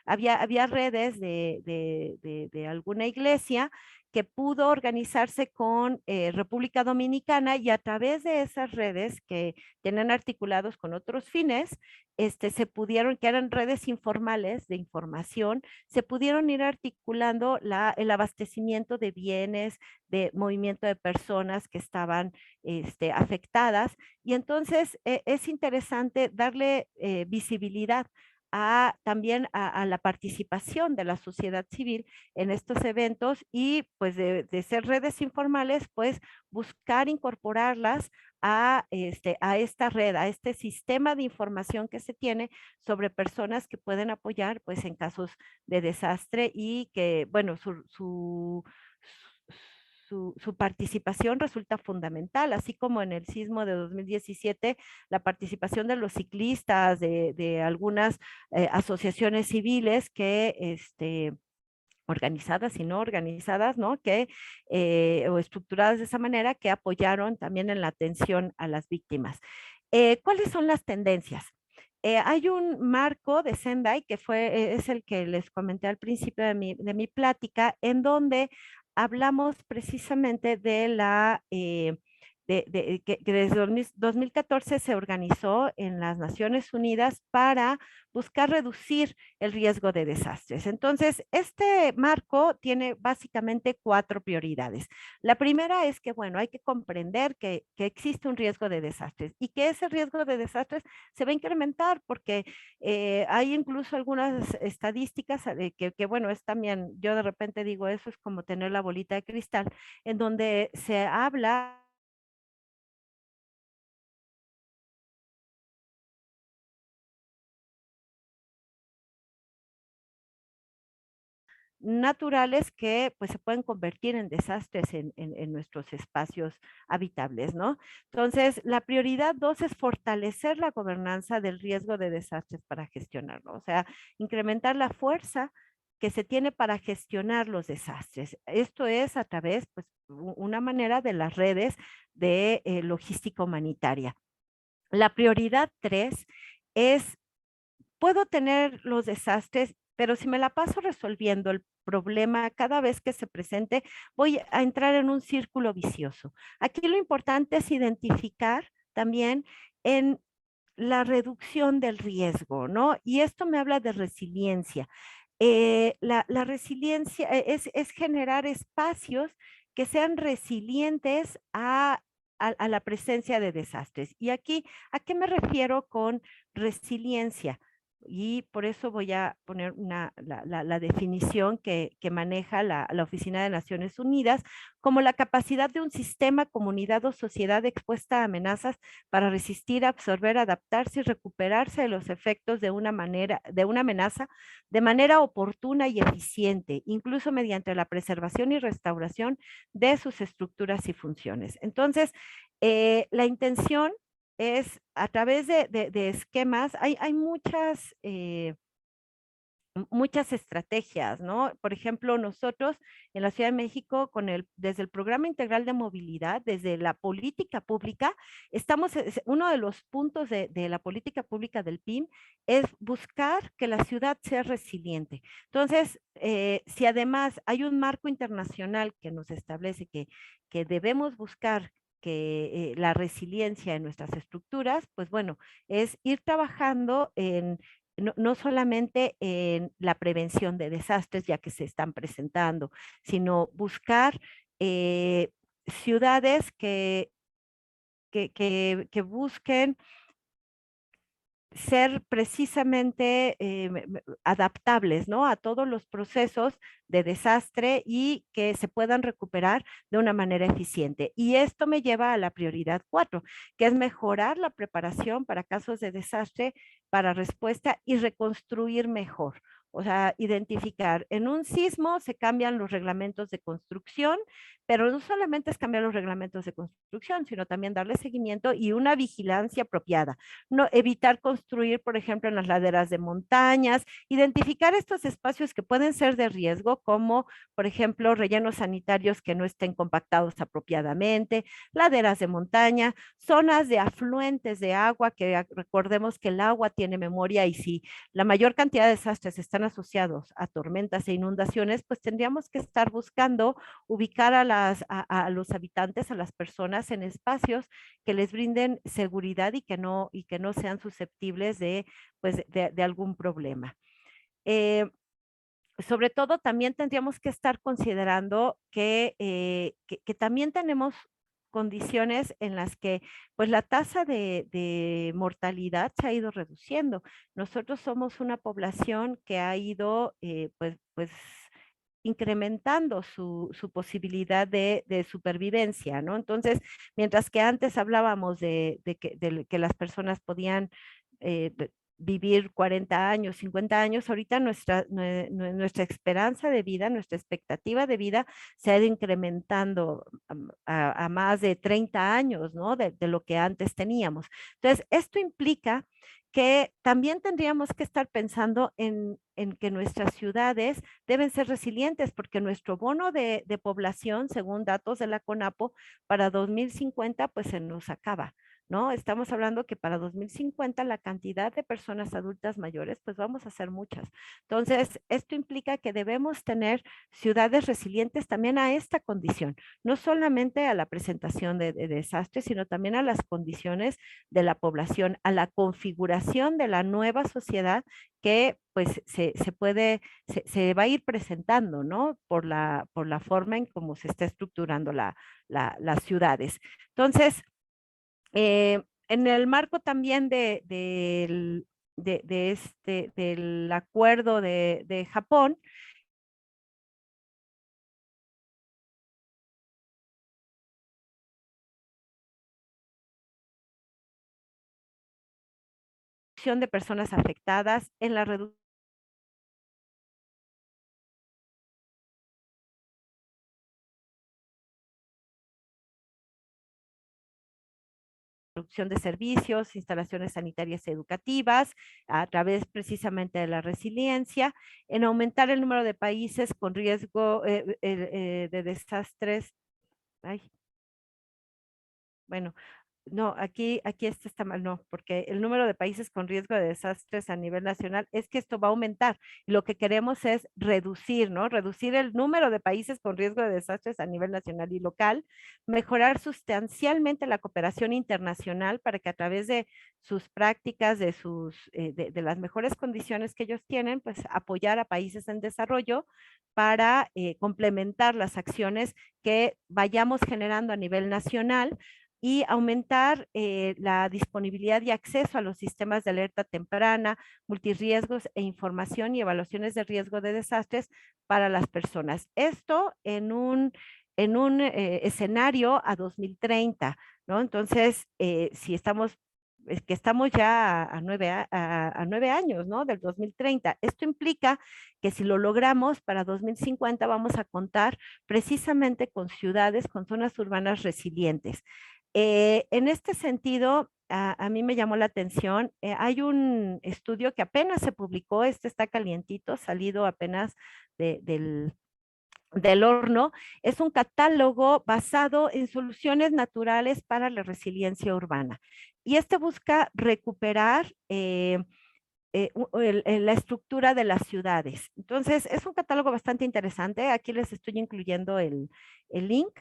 Había redes de alguna iglesia que pudo organizarse con República Dominicana, y a través de esas redes que tienen articulados con otros fines, se pudieron, que eran redes informales de información, se pudieron ir articulando el abastecimiento de bienes, de movimiento de personas que estaban afectadas. Y entonces es interesante darle visibilidad también a la participación de la sociedad civil en estos eventos, y pues de ser redes informales, pues buscar incorporarlas a esta red, a este sistema de información que se tiene sobre personas que pueden apoyar pues en casos de desastre, y que, bueno, su participación resulta fundamental, así como en el sismo de 2017, la participación de los ciclistas, de algunas asociaciones civiles que organizadas y no organizadas, ¿no? O estructuradas de esa manera, que apoyaron también en la atención a las víctimas. ¿Cuáles son las tendencias? Hay un marco de Sendai, que es el que les comenté al principio de mi plática, en donde hablamos precisamente de que desde 2014 se organizó en las Naciones Unidas para buscar reducir el riesgo de desastres. Entonces, este marco tiene básicamente 4 prioridades. La primera es que, bueno, hay que comprender que existe un riesgo de desastres, y que ese riesgo de desastres se va a incrementar, porque hay incluso algunas estadísticas bueno, es también, yo de repente digo, eso es como tener la bolita de cristal, en donde se habla naturales que pues se pueden convertir en desastres en nuestros espacios habitables, ¿no? Entonces, la prioridad 2 es fortalecer la gobernanza del riesgo de desastres para gestionarlo, o sea, incrementar la fuerza que se tiene para gestionar los desastres. Esto es a través, pues, una manera de las redes de logística humanitaria. La prioridad 3 es: puedo tener los desastres, pero si me la paso resolviendo el problema cada vez que se presente, voy a entrar en un círculo vicioso. Aquí lo importante es identificar también en la reducción del riesgo, ¿no? Y esto me habla de resiliencia. La resiliencia es generar espacios que sean resilientes a la presencia de desastres. Y aquí, ¿a qué me refiero con resiliencia? Y por eso voy a poner la definición que maneja la Oficina de Naciones Unidas como la capacidad de un sistema, comunidad o sociedad expuesta a amenazas para resistir, absorber, adaptarse y recuperarse de los efectos de una amenaza de manera oportuna y eficiente, incluso mediante la preservación y restauración de sus estructuras y funciones. Entonces, la intención es a través de esquemas, hay muchas estrategias, ¿no? Por ejemplo, nosotros en la Ciudad de México, desde el Programa Integral de Movilidad, desde la política pública, uno de los puntos de la política pública del PIM es buscar que la ciudad sea resiliente. Entonces, si además hay un marco internacional que nos establece que debemos buscar que la resiliencia en nuestras estructuras, pues bueno, es ir trabajando no solamente en la prevención de desastres, ya que se están presentando, sino buscar ciudades que busquen ser precisamente adaptables, ¿no? A todos los procesos de desastre, y que se puedan recuperar de una manera eficiente. Y esto me lleva a la prioridad 4, que es mejorar la preparación para casos de desastre, para respuesta y reconstruir mejor. O sea, identificar. En un sismo se cambian los reglamentos de construcción, pero no solamente es cambiar los reglamentos de construcción, sino también darle seguimiento y una vigilancia apropiada. No, evitar construir, por ejemplo, en las laderas de montañas, identificar estos espacios que pueden ser de riesgo, como, por ejemplo, rellenos sanitarios que no estén compactados apropiadamente, laderas de montaña, zonas de afluentes de agua, que recordemos que el agua tiene memoria y si la mayor cantidad de desastres están asociados a tormentas e inundaciones, pues tendríamos que estar buscando ubicar a los habitantes, a las personas en espacios que les brinden seguridad y que no sean susceptibles de, pues, de algún problema. Sobre todo, también tendríamos que estar considerando que también tenemos condiciones en las que pues la tasa de mortalidad se ha ido reduciendo. Nosotros somos una población que ha ido pues incrementando su posibilidad de supervivencia, ¿no? Entonces, mientras que antes hablábamos de que las personas podían eh, vivir 40 años, 50 años, ahorita nuestra esperanza de vida, nuestra expectativa de vida se ha ido incrementando a más de 30 años, ¿no? De lo que antes teníamos. Entonces, esto implica que también tendríamos que estar pensando en que nuestras ciudades deben ser resilientes, porque nuestro bono de población, según datos de la CONAPO, para 2050, pues se nos acaba. ¿No? Estamos hablando que para 2050 la cantidad de personas adultas mayores, pues vamos a ser muchas. Entonces, esto implica que debemos tener ciudades resilientes también a esta condición, no solamente a la presentación de desastres, sino también a las condiciones de la población, a la configuración de la nueva sociedad que pues se va a ir presentando, ¿no? Por la forma en cómo se está estructurando las ciudades. Entonces, en el marco también del acuerdo de Japón, de personas afectadas, en la reducción de servicios, instalaciones sanitarias y educativas, a través precisamente de la resiliencia, en aumentar el número de países con riesgo de desastres. Ay, bueno, no, aquí este está mal, no, porque el número de países con riesgo de desastres a nivel nacional es que esto va a aumentar. Lo que queremos es reducir, ¿no? Reducir el número de países con riesgo de desastres a nivel nacional y local, mejorar sustancialmente la cooperación internacional para que a través de sus prácticas, de las mejores condiciones que ellos tienen, pues apoyar a países en desarrollo para complementar las acciones que vayamos generando a nivel nacional y aumentar la disponibilidad y acceso a los sistemas de alerta temprana, multirriesgos e información y evaluaciones de riesgo de desastres para las personas. Esto en un escenario a 2030, ¿no? Entonces, si estamos es que estamos ya a 9 años, ¿no? Del 2030. Esto implica que si lo logramos para 2050 vamos a contar precisamente con ciudades, con zonas urbanas resilientes. En este sentido, a mí me llamó la atención, hay un estudio que apenas se publicó, este está calientito, salido apenas del horno, es un catálogo basado en soluciones naturales para la resiliencia urbana. Y este busca recuperar la estructura de las ciudades. Entonces, es un catálogo bastante interesante. Aquí les estoy incluyendo el link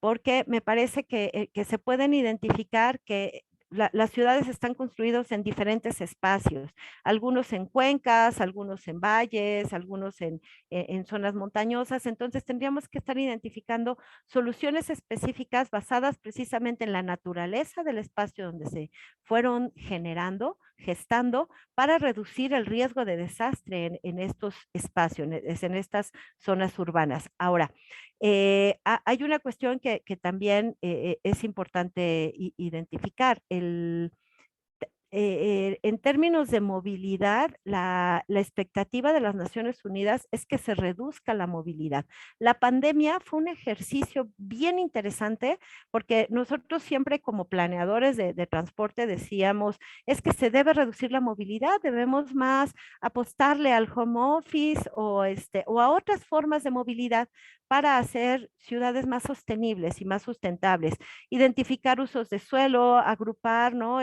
porque me parece que se pueden identificar que las ciudades están construidas en diferentes espacios, algunos en cuencas, algunos en valles, algunos en zonas montañosas. Entonces, tendríamos que estar identificando soluciones específicas basadas precisamente en la naturaleza del espacio donde se fueron gestando para reducir el riesgo de desastre en estos espacios, en estas zonas urbanas. Ahora, hay una cuestión que también es importante identificar. en términos de movilidad, la expectativa de las Naciones Unidas es que se reduzca la movilidad. La pandemia fue un ejercicio bien interesante porque nosotros siempre como planeadores de transporte decíamos, es que se debe reducir la movilidad, debemos más apostarle al home office o a otras formas de movilidad para hacer ciudades más sostenibles y más sustentables, identificar usos de suelo, agrupar, ¿no?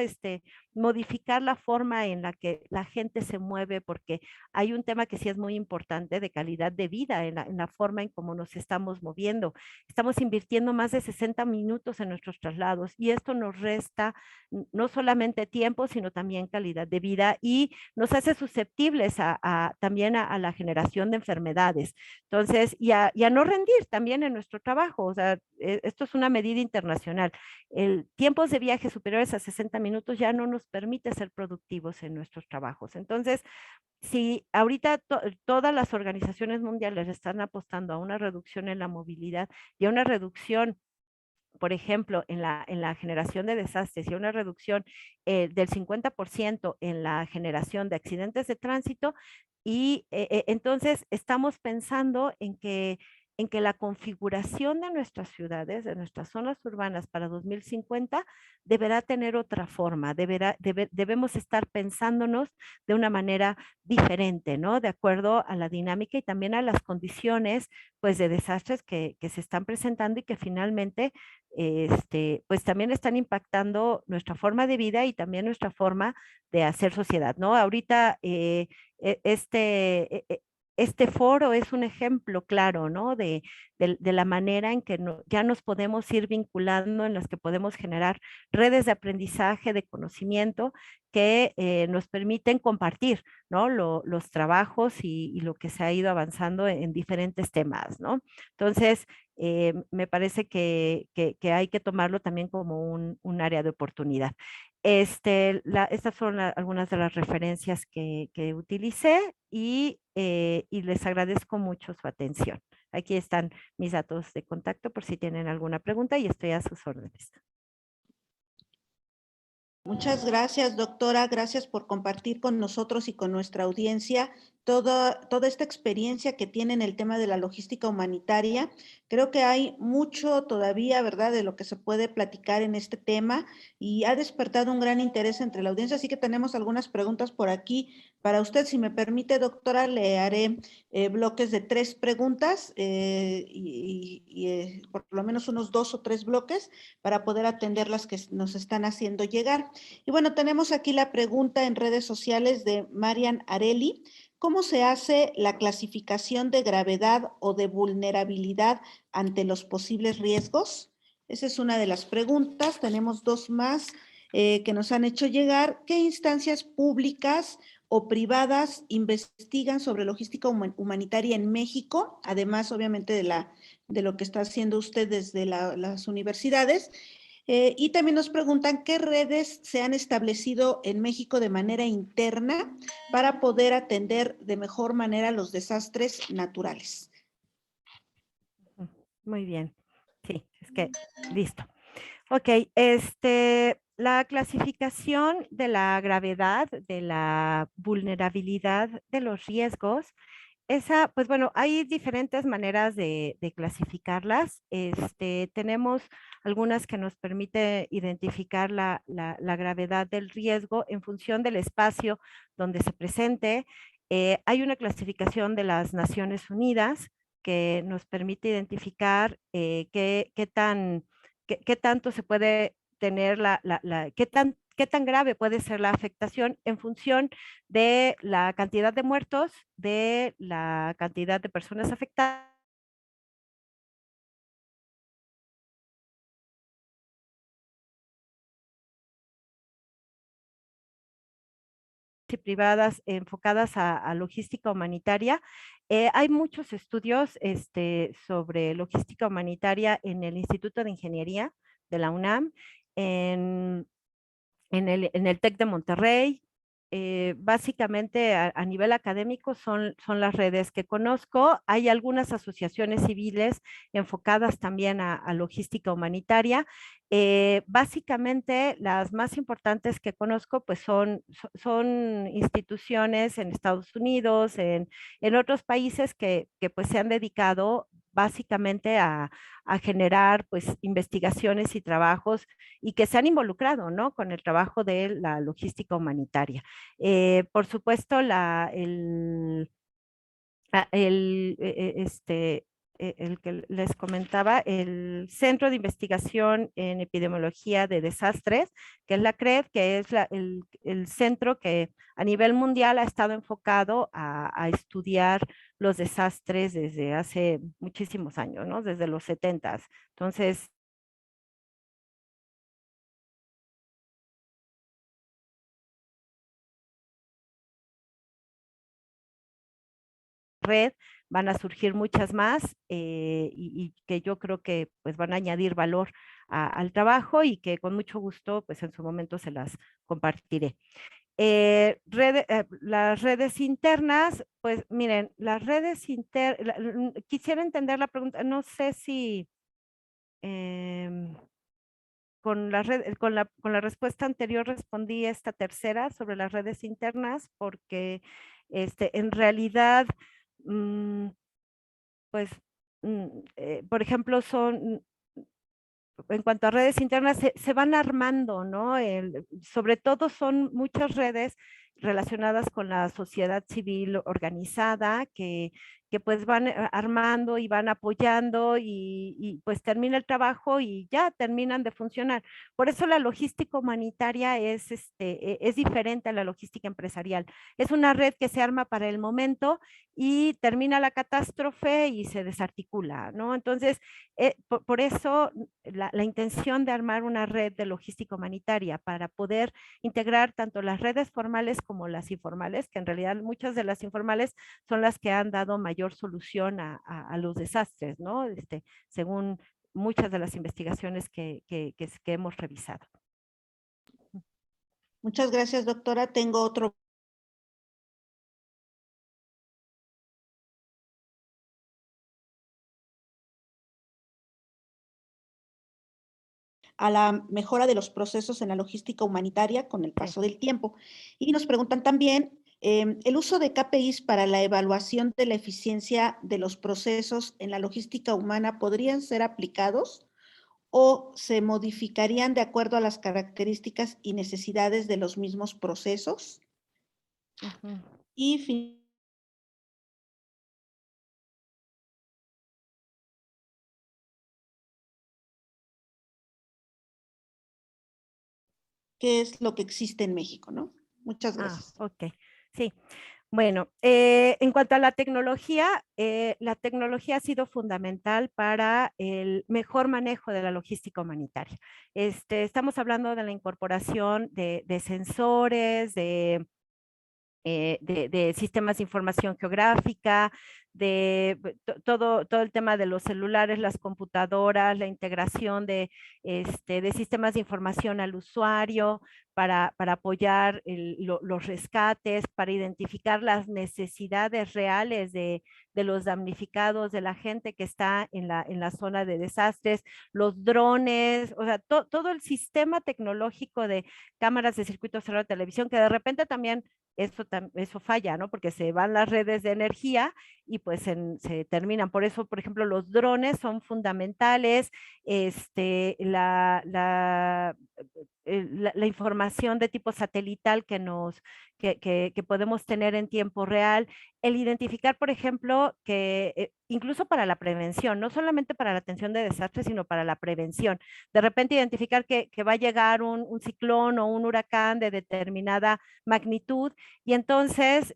Modificar la forma en la que la gente se mueve, porque hay un tema que sí es muy importante de calidad de vida en la forma en cómo nos estamos moviendo. Estamos invirtiendo más de 60 minutos en nuestros traslados y esto nos resta no solamente tiempo, sino también calidad de vida y nos hace susceptibles también a la generación de enfermedades. Entonces, y a no rendir también en nuestro trabajo. O sea, esto es una medida internacional. El tiempos de viaje superiores a 60 minutos ya no nos permite ser productivos en nuestros trabajos. Entonces, si ahorita todas las organizaciones mundiales están apostando a una reducción en la movilidad y a una reducción, por ejemplo, en la generación de desastres y una reducción del 50% en la generación de accidentes de tránsito, y entonces estamos pensando en que la configuración de nuestras ciudades, de nuestras zonas urbanas para 2050 deberá tener otra forma, debemos estar pensándonos de una manera diferente, ¿no? De acuerdo a la dinámica y también a las condiciones, pues, de desastres que se están presentando y que finalmente, pues, también están impactando nuestra forma de vida y también nuestra forma de hacer sociedad, ¿no? Ahorita, e- este, e- e- este foro es un ejemplo claro, ¿no? De la manera en que ya nos podemos ir vinculando, en las que podemos generar redes de aprendizaje, de conocimiento que nos permiten compartir, ¿no? Los trabajos y lo que se ha ido avanzando en diferentes temas, ¿no? Entonces, me parece que hay que tomarlo también como un área de oportunidad. Estas son algunas de las referencias que utilicé y les agradezco mucho su atención. Aquí están mis datos de contacto por si tienen alguna pregunta y estoy a sus órdenes. Muchas gracias, doctora. Gracias por compartir con nosotros y con nuestra audiencia toda esta experiencia que tiene en el tema de la logística humanitaria. Creo que hay mucho todavía, ¿verdad?, de lo que se puede platicar en este tema y ha despertado un gran interés entre la audiencia. Así que tenemos algunas preguntas por aquí para usted. Si me permite, doctora, le haré bloques de 3 preguntas por lo menos unos 2 o 3 bloques para poder atender las que nos están haciendo llegar. Y bueno, tenemos aquí la pregunta en redes sociales de Marian Areli. ¿Cómo se hace la clasificación de gravedad o de vulnerabilidad ante los posibles riesgos? Esa es una de las preguntas. Tenemos 2 más que nos han hecho llegar. ¿Qué instancias públicas o privadas investigan sobre logística humanitaria en México? Además, obviamente, de lo que está haciendo usted desde las universidades. Y también nos preguntan qué redes se han establecido en México de manera interna para poder atender de mejor manera los desastres naturales. Muy bien. Sí, es que listo. Ok, la clasificación de la gravedad, de la vulnerabilidad de los riesgos, pues bueno, hay diferentes maneras de clasificarlas. Tenemos algunas que nos permite identificar la gravedad del riesgo en función del espacio donde se presente. Hay una clasificación de las Naciones Unidas que nos permite identificar qué tanto se puede tener qué tan grave puede ser la afectación en función de la cantidad de muertos, de la cantidad de personas afectadas y privadas enfocadas a logística humanitaria. Hay muchos estudios sobre logística humanitaria en el Instituto de Ingeniería de la UNAM, en el TEC de Monterrey, básicamente a nivel académico son las redes que conozco. Hay algunas asociaciones civiles enfocadas también a logística humanitaria. Básicamente las más importantes que conozco pues son instituciones en Estados Unidos, en otros países que pues se han dedicado básicamente a generar pues investigaciones y trabajos y que se han involucrado, ¿no? Con el trabajo de la logística humanitaria. Por supuesto, el que les comentaba, el Centro de Investigación en Epidemiología de Desastres, que es la CRED, que es el centro que a nivel mundial ha estado enfocado a estudiar los desastres desde hace muchísimos años, ¿no? Desde los 70. Entonces, red, van a surgir muchas más y que yo creo que pues van a añadir valor al trabajo y que con mucho gusto pues en su momento se las compartiré. Las redes internas, pues miren, las redes internas, quisiera entender la pregunta, no sé si em, con la respuesta anterior respondí esta tercera sobre las redes internas, porque en realidad, mm, pues, por ejemplo, en cuanto a redes internas, se van armando, ¿no? Sobre todo son muchas redes relacionadas con la sociedad civil organizada que pues van armando y van apoyando y pues termina el trabajo y ya terminan de funcionar. Por eso la logística humanitaria es diferente a la logística empresarial. Es una red que se arma para el momento y termina la catástrofe y se desarticula, ¿no? Entonces, por eso la intención de armar una red de logística humanitaria para poder integrar tanto las redes formales como las informales, que en realidad muchas de las informales son las que han dado mayor solución a los desastres, ¿no? Según muchas de las investigaciones que hemos revisado. Muchas gracias, doctora. Tengo otro. A la mejora de los procesos en la logística humanitaria con el paso del tiempo. Y nos preguntan también el uso de KPIs para la evaluación de la eficiencia de los procesos en la logística humana podrían ser aplicados o se modificarían de acuerdo a las características y necesidades de los mismos procesos. Y qué es lo que existe en México, ¿no? Muchas gracias. Ok, sí. Bueno, en cuanto a la tecnología ha sido fundamental para el mejor manejo de la logística humanitaria. Estamos hablando de la incorporación de sensores, de sistemas de información geográfica, todo el tema de los celulares, las computadoras, la integración de sistemas de información al usuario para apoyar los rescates, para identificar las necesidades reales de los damnificados, de la gente que está en la zona de desastres, los drones, o sea, todo el sistema tecnológico de cámaras de circuito cerrado de televisión, que de repente también eso falla, ¿no? Porque se van las redes de energía y pues se terminan. Por eso, por ejemplo, los drones son fundamentales, la información de tipo satelital que podemos tener en tiempo real, el identificar, por ejemplo, que incluso para la prevención, no solamente para la atención de desastres, sino para la prevención. De repente identificar que va a llegar un ciclón o un huracán de determinada magnitud y entonces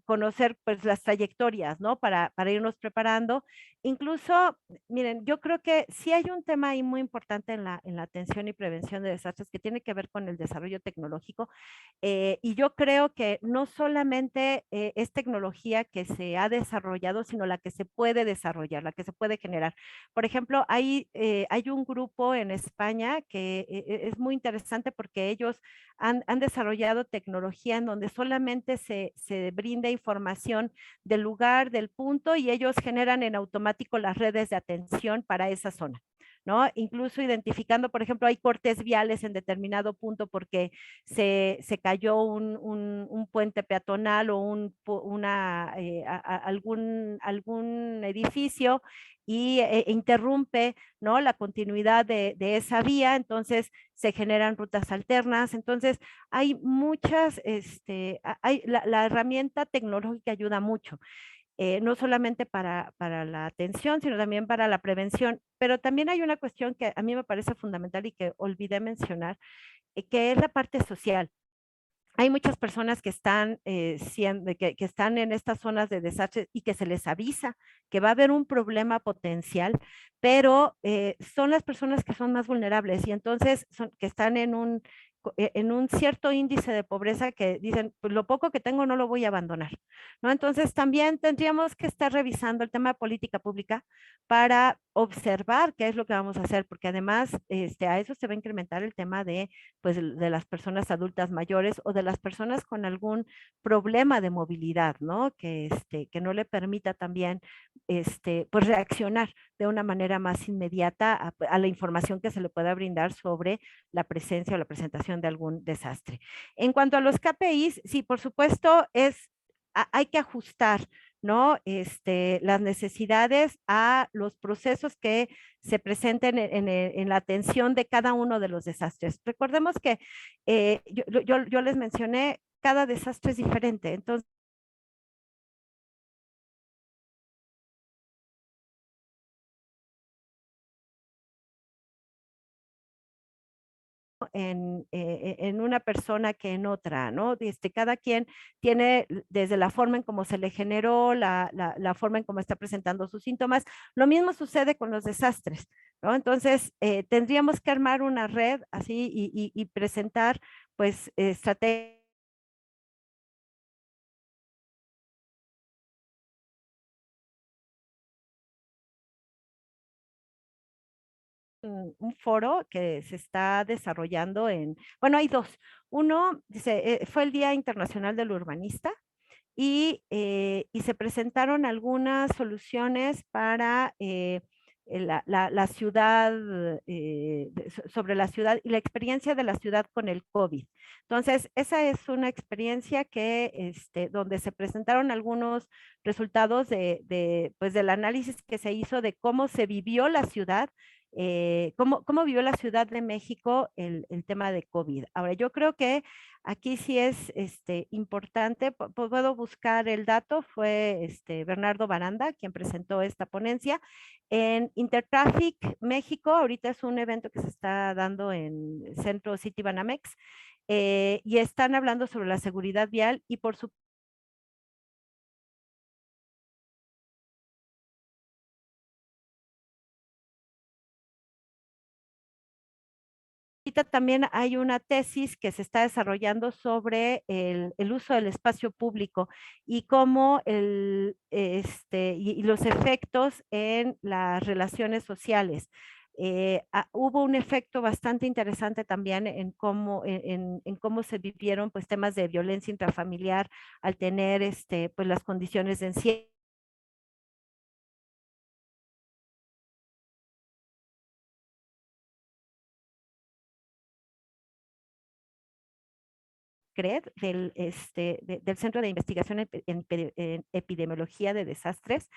conocer pues las trayectorias, ¿no? ¿no? Para irnos preparando. Incluso, miren, yo creo que sí hay un tema ahí muy importante en la atención y prevención de desastres que tiene que ver con el desarrollo tecnológico. Y yo creo que no solamente es tecnología que se ha desarrollado, sino la que se puede desarrollar, la que se puede generar. Por ejemplo, hay un grupo en España que es muy interesante porque ellos han desarrollado tecnología en donde solamente se brinda información del lugar, del punto, y ellos generan en automático las redes de atención para esa zona, ¿no? Incluso identificando, por ejemplo, hay cortes viales en determinado punto porque se cayó un puente peatonal o algún edificio y interrumpe, ¿no? La continuidad de esa vía, entonces se generan rutas alternas. Entonces, hay muchas, la herramienta tecnológica ayuda mucho, no solamente para la atención, sino también para la prevención. Pero también hay una cuestión que a mí me parece fundamental y que olvidé mencionar, que es la parte social. Hay muchas personas que están, que están en estas zonas de desastre y que se les avisa que va a haber un problema potencial, pero son las personas que son más vulnerables y entonces que están en un cierto índice de pobreza que dicen, pues lo poco que tengo no lo voy a abandonar, ¿no? Entonces también tendríamos que estar revisando el tema de política pública para observar qué es lo que vamos a hacer, porque además a eso se va a incrementar el tema de pues de las personas adultas mayores o de las personas con algún problema de movilidad, ¿no? Que no le permita también, pues reaccionar de una manera más inmediata a la información que se le pueda brindar sobre la presencia o la presentación de algún desastre. En cuanto a los KPIs, sí, por supuesto, hay que ajustar, ¿no? Las necesidades a los procesos que se presenten en la atención de cada uno de los desastres. Recordemos que yo les mencioné, cada desastre es diferente, entonces en una persona que en otra, ¿no? Cada quien tiene desde la forma en cómo se le generó, la forma en cómo está presentando sus síntomas. Lo mismo sucede con los desastres, ¿no? Entonces, tendríamos que armar una red así y presentar, pues, estrategias, un foro que se está desarrollando bueno, hay dos. Uno, dice, fue el Día Internacional del Urbanista y se presentaron algunas soluciones para la ciudad, sobre la ciudad y la experiencia de la ciudad con el COVID. Entonces, esa es una experiencia donde se presentaron algunos resultados pues, del análisis que se hizo de cómo se vivió la ciudad, cómo vivió la Ciudad de México el tema de COVID. Ahora, yo creo que aquí sí es importante, puedo buscar el dato, fue Bernardo Baranda quien presentó esta ponencia. En Intertraffic México, ahorita es un evento que se está dando en Centro City Banamex, y están hablando sobre la seguridad vial y por supuesto ahorita también hay una tesis que se está desarrollando sobre el uso del espacio público y cómo y los efectos en las relaciones sociales. Hubo un efecto bastante interesante también en cómo se vivieron pues temas de violencia intrafamiliar al tener pues las condiciones de encierro CRED, del Centro de Investigación en Epidemiología de Desastres,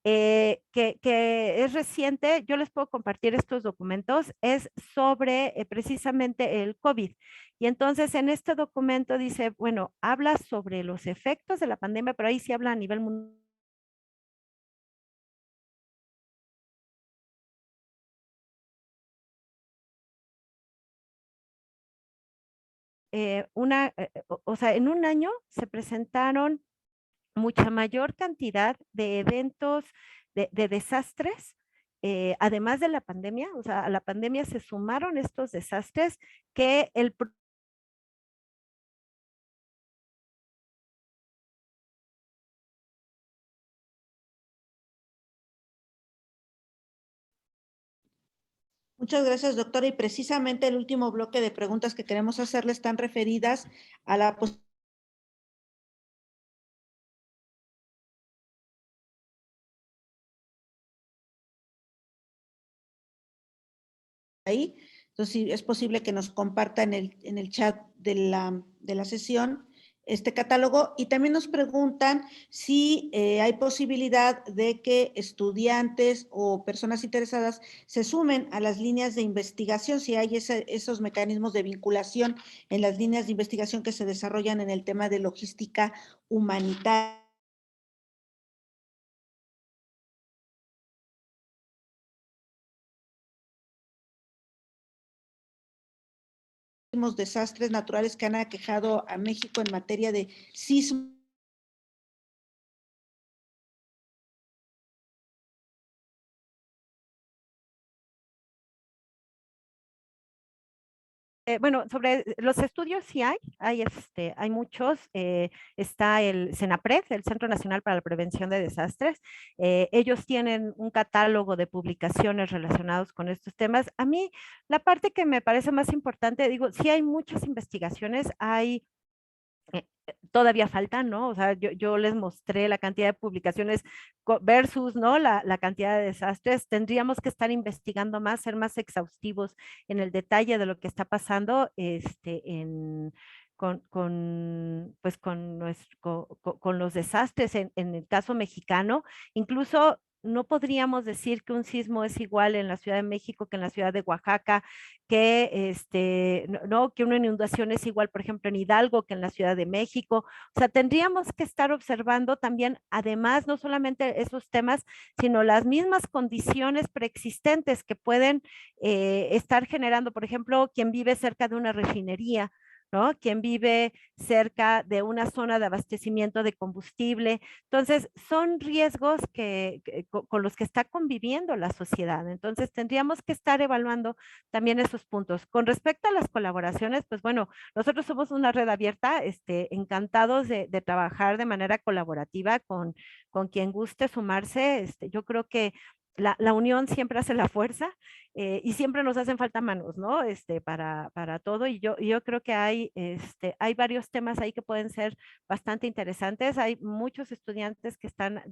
que es reciente. Yo les puedo compartir estos documentos, es sobre precisamente el COVID. Y entonces en este documento dice, bueno, habla sobre los efectos de la pandemia, pero ahí sí habla a nivel mundial. O sea, en un año se presentaron mucha mayor cantidad de eventos de desastres, además de la pandemia. O sea, a la pandemia se sumaron estos desastres que Muchas gracias, doctora. Y precisamente el último bloque de preguntas que queremos hacerle están referidas a la ahí. Entonces, si es posible que nos comparta en el chat de la sesión este catálogo. Y también nos preguntan si hay posibilidad de que estudiantes o personas interesadas se sumen a las líneas de investigación, si hay esos mecanismos de vinculación en las líneas de investigación que se desarrollan en el tema de logística humanitaria. Desastres naturales que han aquejado a México en materia de sismo. Bueno, sobre los estudios sí hay muchos. Está el CENAPRED, el Centro Nacional para la Prevención de Desastres. Ellos tienen un catálogo de publicaciones relacionados con estos temas. A mí, la parte que me parece más importante, digo, sí hay muchas investigaciones, todavía faltan, ¿no? O sea, yo les mostré la cantidad de publicaciones versus, ¿no? La cantidad de desastres. Tendríamos que estar investigando más, ser más exhaustivos en el detalle de lo que está pasando, pues con los desastres en el caso mexicano. Incluso no podríamos decir que un sismo es igual en la Ciudad de México que en la ciudad de Oaxaca, que no, que una inundación es igual, por ejemplo, en Hidalgo que en la Ciudad de México. O sea, tendríamos que estar observando también, además, no solamente esos temas, sino las mismas condiciones preexistentes que pueden estar generando, por ejemplo, quien vive cerca de una refinería, ¿no? Quien vive cerca de una zona de abastecimiento de combustible. Entonces, son riesgos con los que está conviviendo la sociedad. Entonces, tendríamos que estar evaluando también esos puntos. Con respecto a las colaboraciones, pues bueno, nosotros somos una red abierta, encantados de trabajar de manera colaborativa con quien guste sumarse. Yo creo que la unión siempre hace la fuerza, y siempre nos hacen falta manos, ¿no? Para todo. Y yo creo que hay varios temas ahí que pueden ser bastante interesantes. Hay muchos estudiantes que están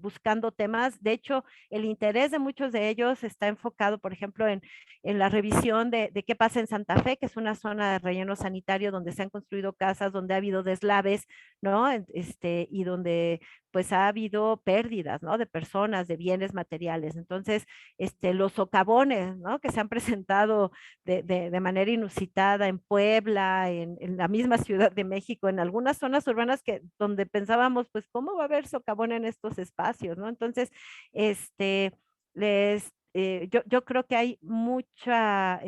buscando temas. De hecho, el interés de muchos de ellos está enfocado, por ejemplo, en la revisión de qué pasa en Santa Fe, que es una zona de relleno sanitario donde se han construido casas, donde ha habido deslaves, ¿no? Y donde pues ha habido pérdidas, ¿no? De personas, de bienes materiales. Entonces, los socavones, ¿no? Que se han presentado de manera inusitada en Puebla, en la misma Ciudad de México, en algunas zonas urbanas donde pensábamos, pues, ¿cómo va a haber socavón en estos espacios, ¿no? Entonces, yo creo que hay mucha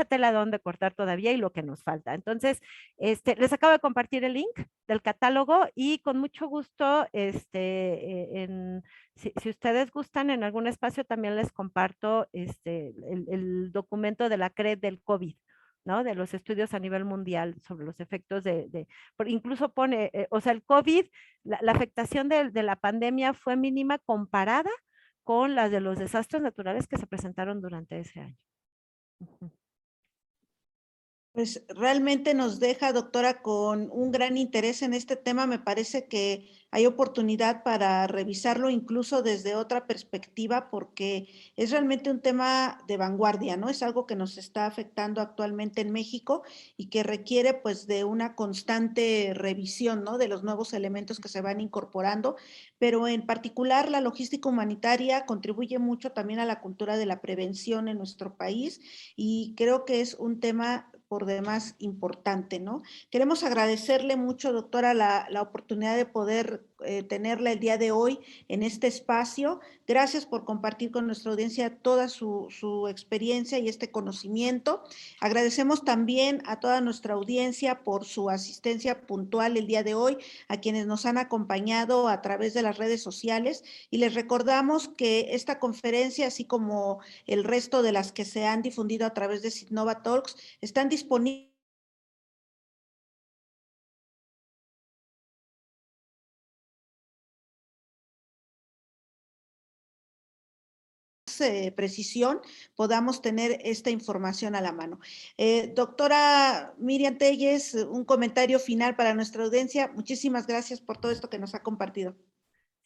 tela donde cortar todavía y lo que nos falta. Entonces, les acabo de compartir el link del catálogo y con mucho gusto, si ustedes gustan, en algún espacio también les comparto el documento de la CRE del COVID, ¿no? De los estudios a nivel mundial sobre los efectos incluso pone, o sea, el COVID, la afectación de la pandemia fue mínima comparada con las de los desastres naturales que se presentaron durante ese año. Ujú. Pues realmente nos deja, doctora, con un gran interés en este tema. Me parece que hay oportunidad para revisarlo incluso desde otra perspectiva, porque es realmente un tema de vanguardia, ¿no? Es algo que nos está afectando actualmente en México y que requiere pues de una constante revisión, ¿no? De los nuevos elementos que se van incorporando, pero en particular la logística humanitaria contribuye mucho también a la cultura de la prevención en nuestro país y creo que es un tema por demás importante, ¿no? Queremos agradecerle mucho, doctora, la oportunidad de poder tenerla el día de hoy en este espacio. Gracias por compartir con nuestra audiencia toda su experiencia y este conocimiento. Agradecemos también a toda nuestra audiencia por su asistencia puntual el día de hoy, a quienes nos han acompañado a través de las redes sociales, y les recordamos que esta conferencia, así como el resto de las que se han difundido a través de Citnova Talks, están disponibles precisión, podamos tener esta información a la mano. Doctora Miriam Telles, un comentario final para nuestra audiencia. Muchísimas gracias por todo esto que nos ha compartido.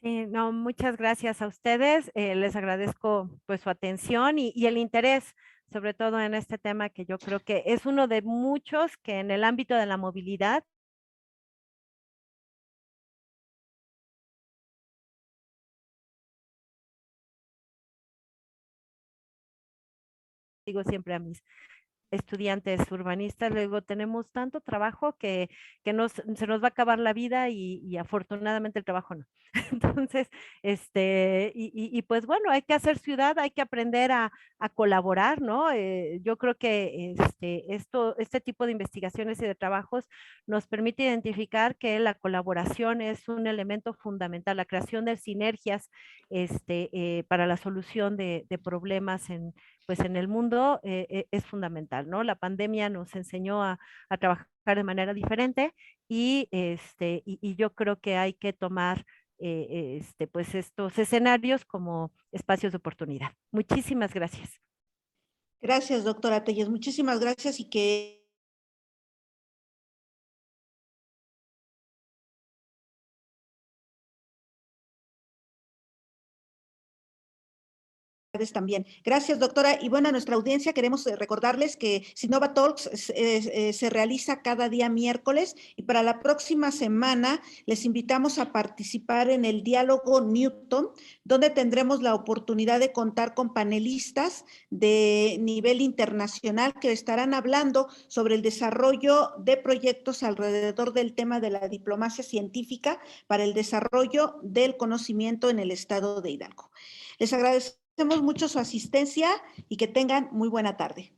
Sí, no, muchas gracias a ustedes. Les agradezco pues su atención y el interés, sobre todo en este tema que yo creo que es uno de muchos que en el ámbito de la movilidad digo siempre a mis estudiantes urbanistas, luego tenemos tanto trabajo que se nos va a acabar la vida y afortunadamente el trabajo no. Entonces, pues bueno, hay que hacer ciudad, hay que aprender a colaborar, ¿no? Yo creo que este tipo de investigaciones y de trabajos nos permite identificar que la colaboración es un elemento fundamental, la creación de sinergias para la solución de problemas pues en el mundo es fundamental, ¿no? La pandemia nos enseñó a trabajar de manera diferente y yo creo que hay que tomar pues estos escenarios como espacios de oportunidad. Muchísimas gracias. Gracias, doctora Telles. Muchísimas gracias y que también. Gracias, doctora. Y bueno, a nuestra audiencia queremos recordarles que Citnova Talks se realiza cada día miércoles, y para la próxima semana les invitamos a participar en el diálogo Newton, donde tendremos la oportunidad de contar con panelistas de nivel internacional que estarán hablando sobre el desarrollo de proyectos alrededor del tema de la diplomacia científica para el desarrollo del conocimiento en el estado de Hidalgo. Les agradecemos mucho su asistencia y que tengan muy buena tarde.